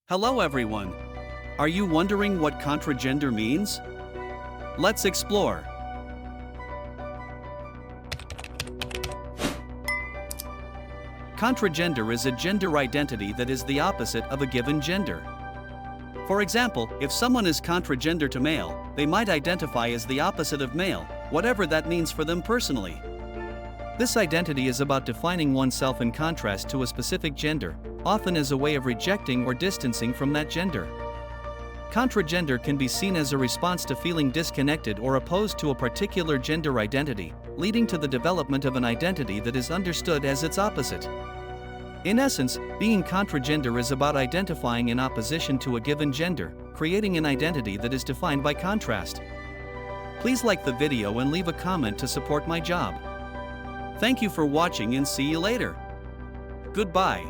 Hello everyone. Are you wondering what contragender means? Let's explore. Contragender is a gender identity that is the opposite of a given gender. For example, if someone is contragender to male, they might identify as the opposite of male, whatever that means for them personally. This identity is about defining oneself in contrast to a specific gender, often as a way of rejecting or distancing from that gender. Contragender can be seen as a response to feeling disconnected or opposed to a particular gender identity, leading to the development of an identity that is understood as its opposite. In essence, being contragender is about identifying in opposition to a given gender, creating an identity that is defined by contrast. Please like the video and leave a comment to support my job. Thank you for watching and see you later. Goodbye.